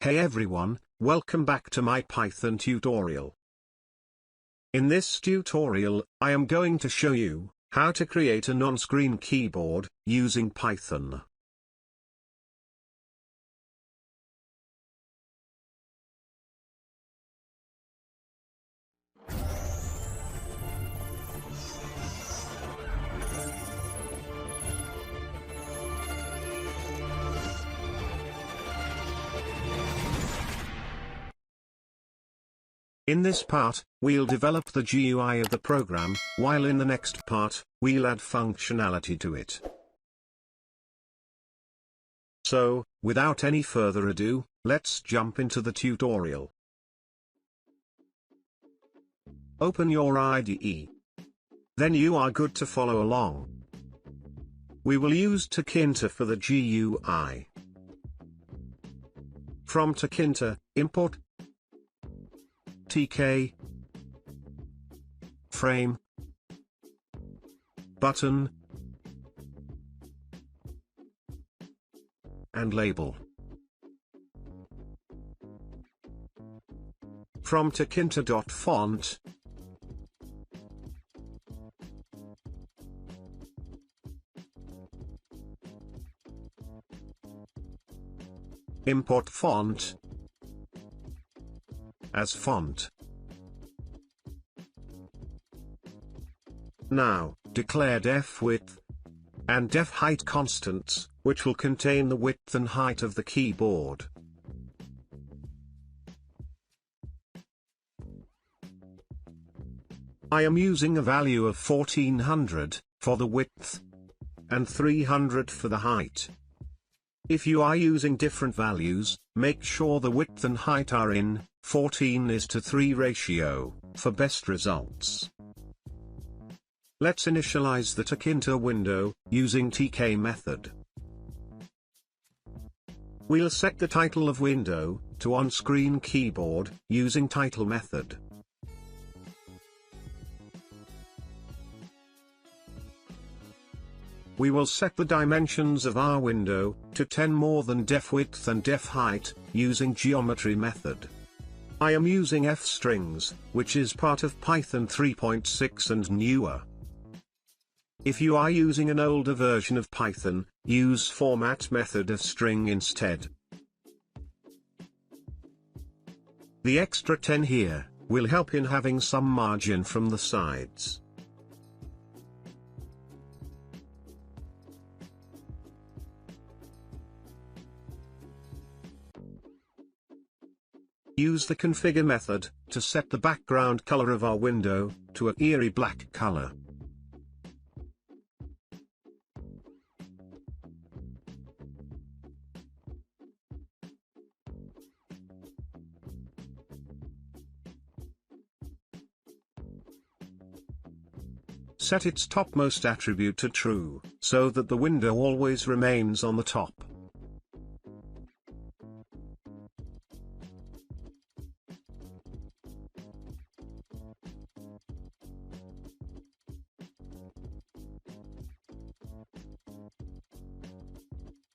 Hey everyone, welcome back to my Python tutorial. In this tutorial, I am going to show you how to create a non-screen keyboard using Python. In this part, we'll develop the GUI of the program, while in the next part, we'll add functionality to it. So, without any further ado, let's jump into the tutorial. Open your IDE. Then you are good to follow along. We will use Tkinter for the GUI. From Tkinter, import TK frame button and label. From Tkinter.font import font as font. Now, declare def width and def height constants, which will contain the width and height of the keyboard. I am using a value of 1400 for the width and 300 for the height. If you are using different values, make sure the width and height are in 14:3 ratio, for best results. Let's initialize the Tkinter window, using TK method. We'll set the title of window to on-screen keyboard, using title method. We will set the dimensions of our window to 10 more than def width and def height, using geometry method. I am using f-strings, which is part of Python 3.6 and newer. If you are using an older version of Python, use format method of string instead. The extra 10 here will help in having some margin from the sides. Use the configure method to set the background color of our window to a eerie black color. Set its topmost attribute to true, so that the window always remains on the top.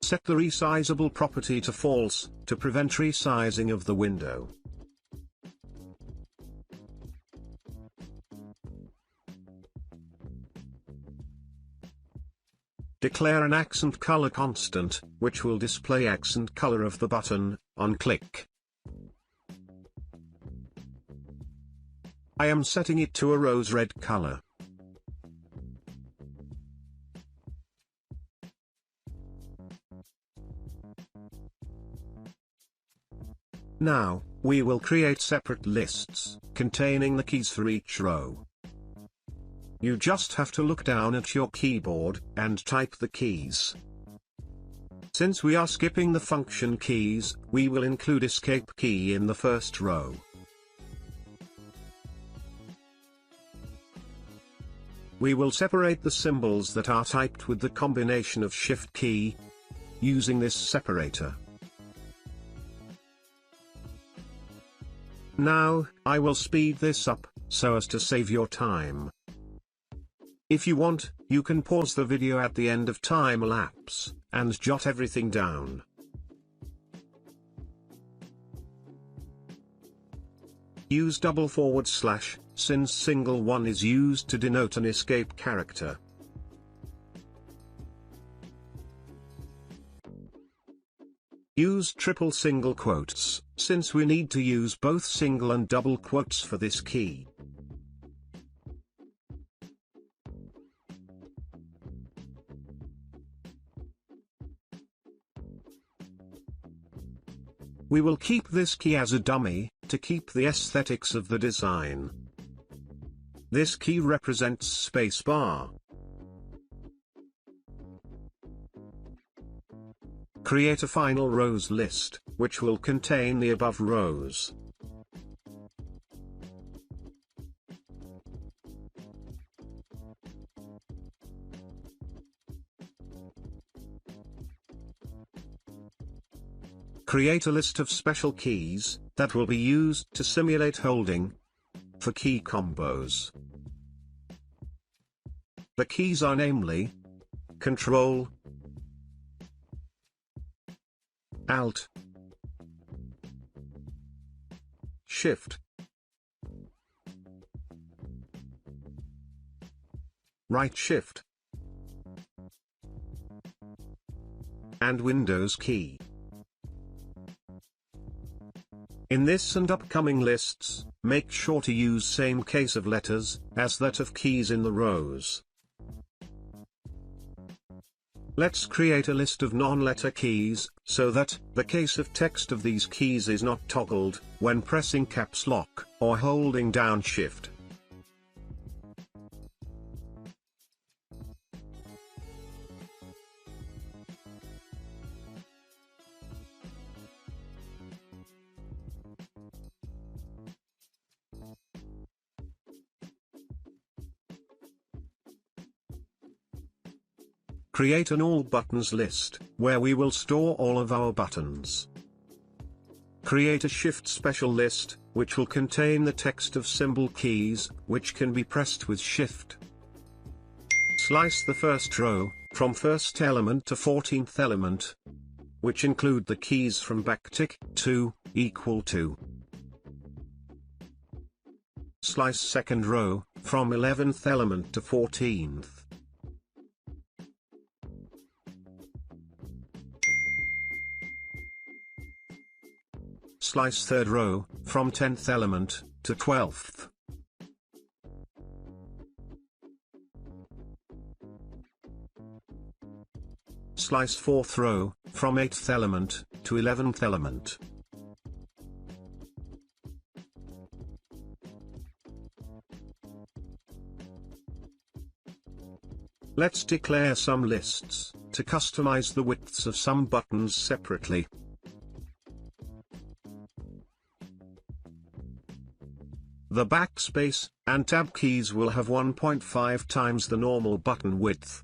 Set the resizable property to false, to prevent resizing of the window. Declare an accent color constant, which will display accent color of the button, on click. I am setting it to a rose red color. Now, we will create separate lists, containing the keys for each row. You just have to look down at your keyboard, and type the keys. Since we are skipping the function keys, we will include escape key in the first row. We will separate the symbols that are typed with the combination of shift key, using this separator. Now, I will speed this up, so as to save your time. If you want, you can pause the video at the end of time lapse, and jot everything down. Use // since single one is used to denote an escape character. Use triple single quotes, since we need to use both single and double quotes for this key. We will keep this key as a dummy, to keep the aesthetics of the design. This key represents spacebar. Create a final rows list, which will contain the above rows. Create a list of special keys, that will be used to simulate holding, for key combos. The keys are namely, Ctrl, Alt, Shift, Right Shift, and Windows key. In this and upcoming lists, make sure to use same case of letters, as that of keys in the rows. Let's create a list of non-letter keys, so that the case of text of these keys is not toggled, when pressing caps lock, or holding down Shift. Create an all buttons list, where we will store all of our buttons. Create a Shift special list, which will contain the text of symbol keys, which can be pressed with Shift. Slice the first row, from first element to 14th element, which include the keys from backtick to equal to. Slice second row, from 11th element to 14th. Slice third row, from 10th element, to 12th. Slice fourth row, from 8th element, to 11th element. Let's declare some lists, to customize the widths of some buttons separately. The backspace and tab keys will have 1.5 times the normal button width.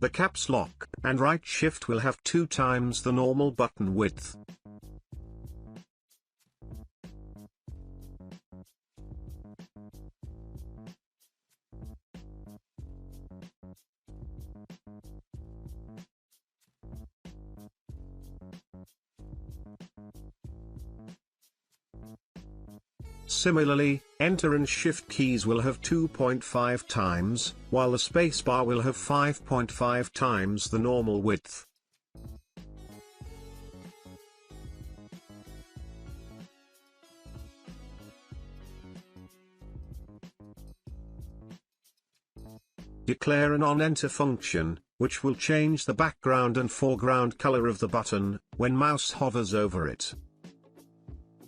The caps lock and right shift will have 2 times the normal button width. Similarly, Enter and Shift keys will have 2.5 times, while the spacebar will have 5.5 times the normal width. Declare an onEnter function, which will change the background and foreground color of the button, when mouse hovers over it.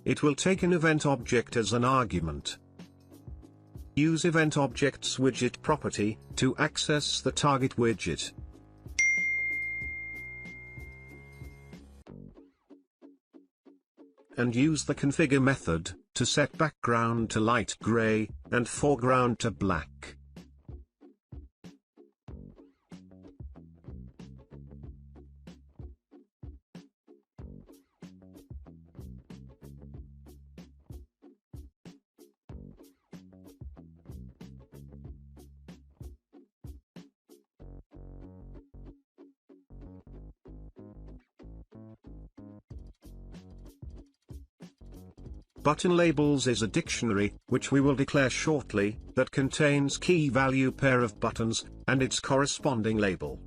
It will take an event object as an argument. Use event object's widget property to access the target widget. And use the configure method to set background to light gray and foreground to black. Button labels is a dictionary, which we will declare shortly, that contains key value pair of buttons, and its corresponding label.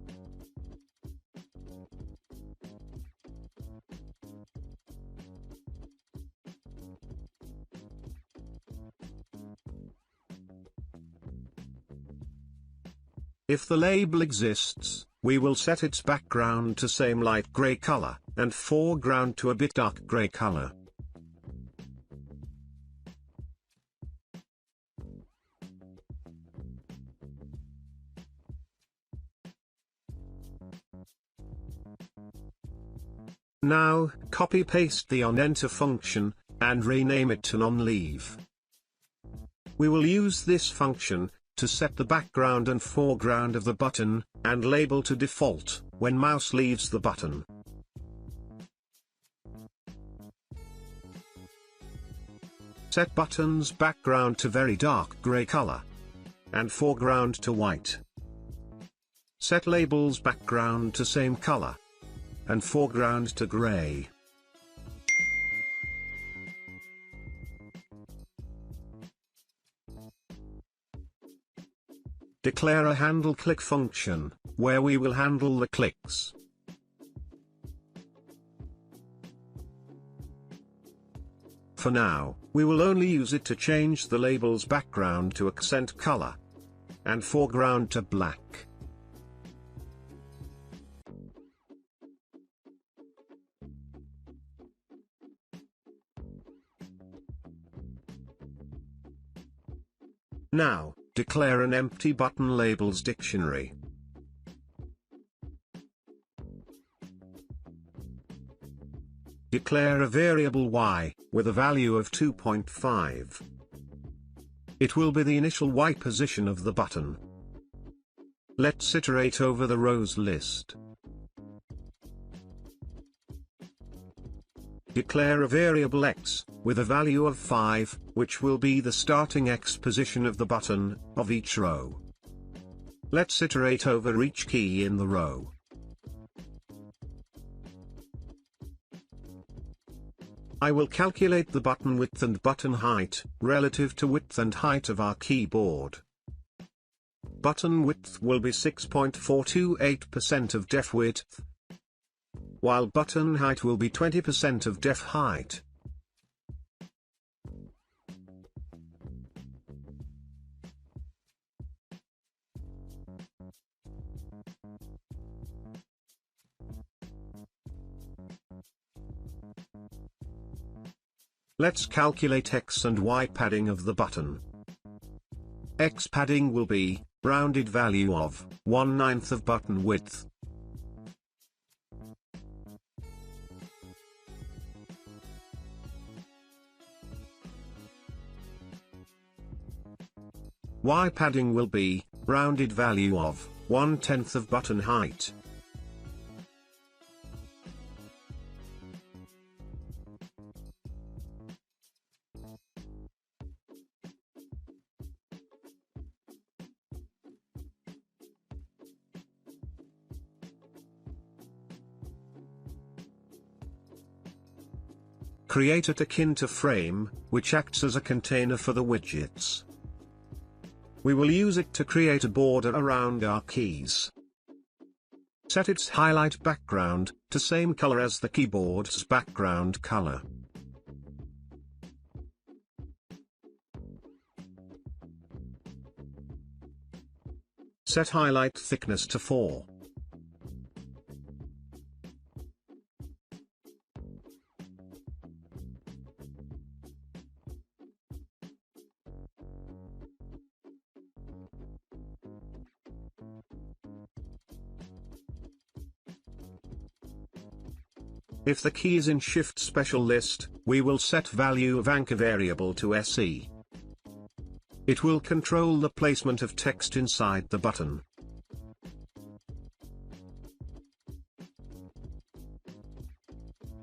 If the label exists, we will set its background to same light gray color, and foreground to a bit dark gray color. Now, copy-paste the onEnter function, and rename it to nonleave. We will use this function to set the background and foreground of the button, and label to default, when mouse leaves the button. Set button's background to very dark gray color, and foreground to white. Set label's background to same color, and foreground to gray. Declare a handle click function, where we will handle the clicks. For now, we will only use it to change the label's background to accent color, and foreground to black. Now, declare an empty button labels dictionary. Declare a variable y, with a value of 2.5. It will be the initial y position of the button. Let's iterate over the rows list. Declare a variable x, with a value of 5, which will be the starting x position of the button, of each row. Let's iterate over each key in the row. I will calculate the button width and button height, relative to width and height of our keyboard. Button width will be 6.428% of def width, while button height will be 20% of def height. Let's calculate x and y padding of the button. X padding will be, rounded value of, 1/9 of button width. Y padding will be, rounded value of, 1/10 of button height. Create a Tkinter frame, which acts as a container for the widgets. We will use it to create a border around our keys. Set its highlight background to same color as the keyboard's background color. Set highlight thickness to 4. If the key is in Shift Special List, we will set value of anchor variable to SE. It will control the placement of text inside the button.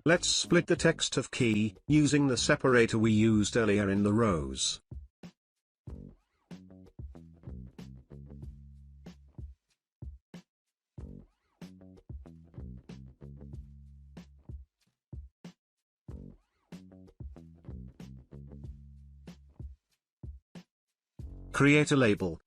Let's split the text of key, using the separator we used earlier in the rows. Create a label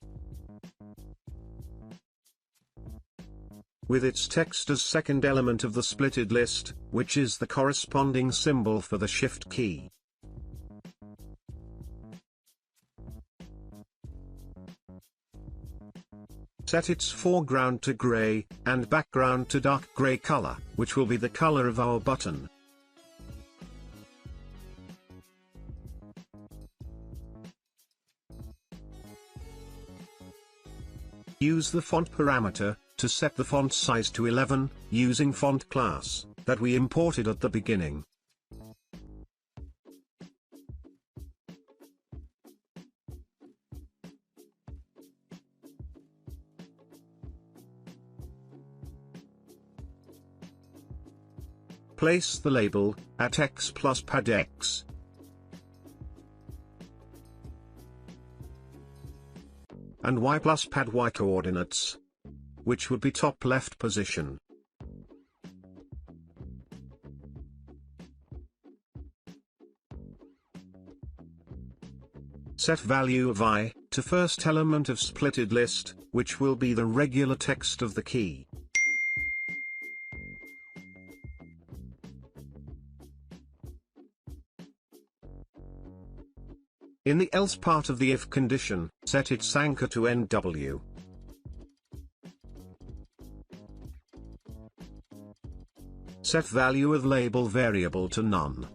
with its text as second element of the splitted list, which is the corresponding symbol for the Shift key. Set its foreground to gray, and background to dark gray color, which will be the color of our button. Use the font parameter to set the font size to 11, using font class that we imported at the beginning. Place the label at x plus pad x. And y plus pad y coordinates, which would be top left position. Set value of I to first element of splitted list, which will be the regular text of the key. In the else part of the if condition, set its anchor to NW. Set value of label variable to none.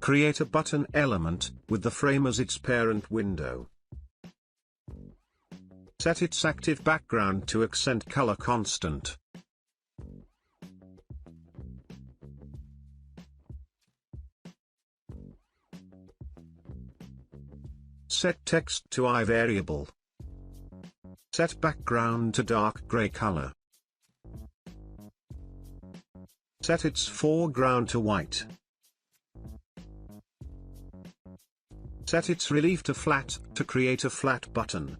Create a button element with the frame as its parent window. Set its active background to accent color constant. Set text to I variable. Set background to dark gray color. Set its foreground to white. Set its relief to flat to create a flat button.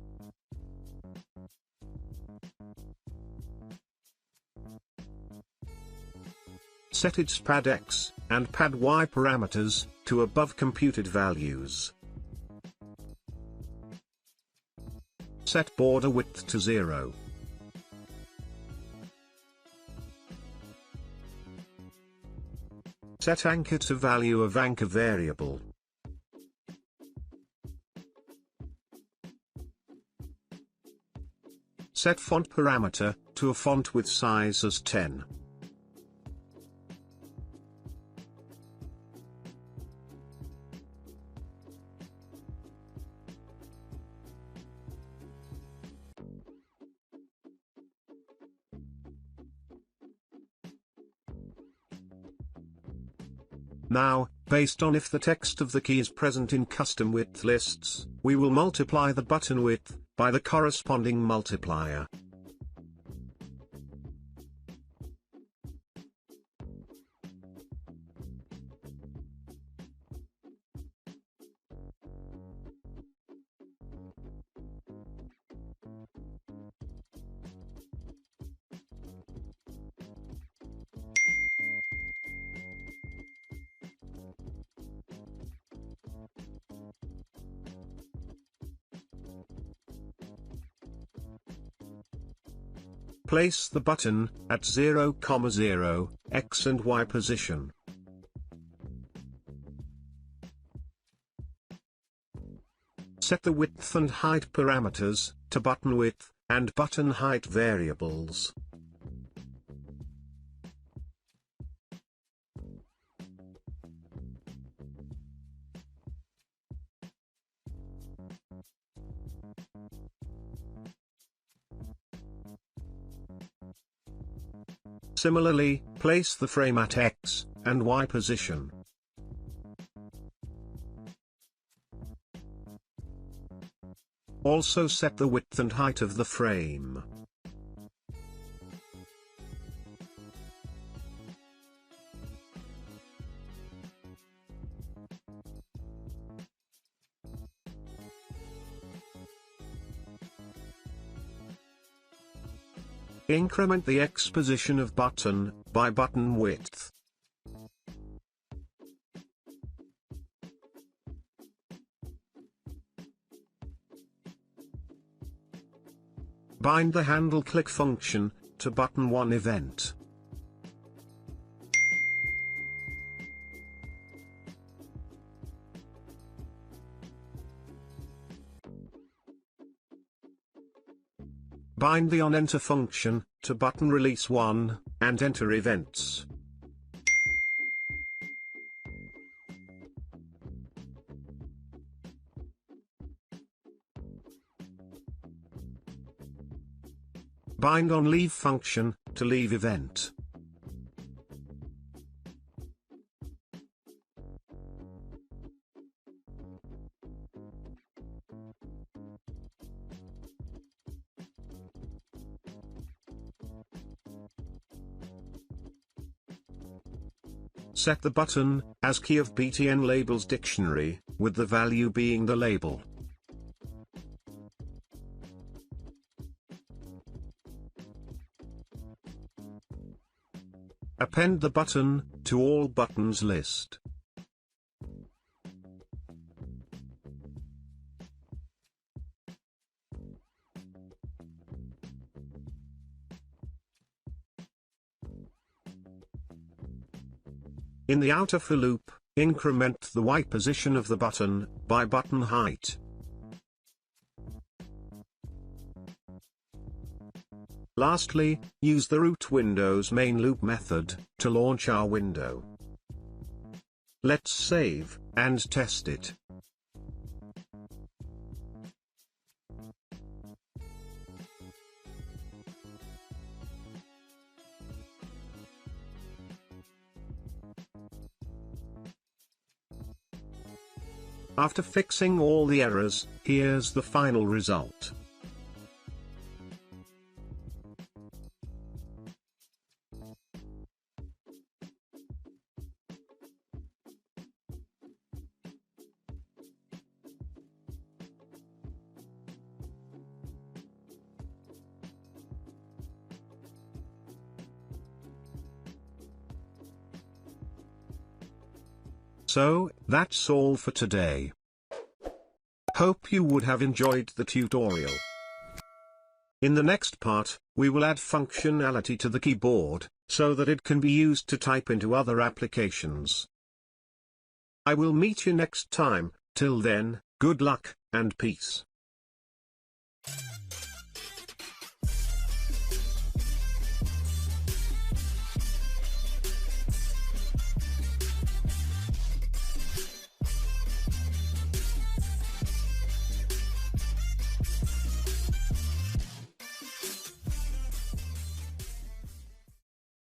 Set its pad x and pad y parameters to above computed values. Set border width to 0. Set anchor to value of anchor variable. Set font parameter to a font with size as 10. Now, based on if the text of the key is present in custom width lists, we will multiply the button width by the corresponding multiplier. Place the button at 0, 0, x and y position. Set the width and height parameters to button width and button height variables. Similarly, place the frame at x and y position. Also set the width and height of the frame. Increment the X position of button by button width. Bind the handle click function to button 1 event. Bind the onEnter function to button release 1 and enter events. Bind onLeave function to leave event. Set the button as key of btn labels dictionary, with the value being the label. Append the button to all buttons list. In the outer for loop, increment the Y position of the button by button height. Lastly, use the root Windows main loop method to launch our window. Let's save and test it. After fixing all the errors, here's the final result. So, that's all for today. Hope you would have enjoyed the tutorial. In the next part, we will add functionality to the keyboard, so that it can be used to type into other applications. I will meet you next time. Till then, good luck, and peace.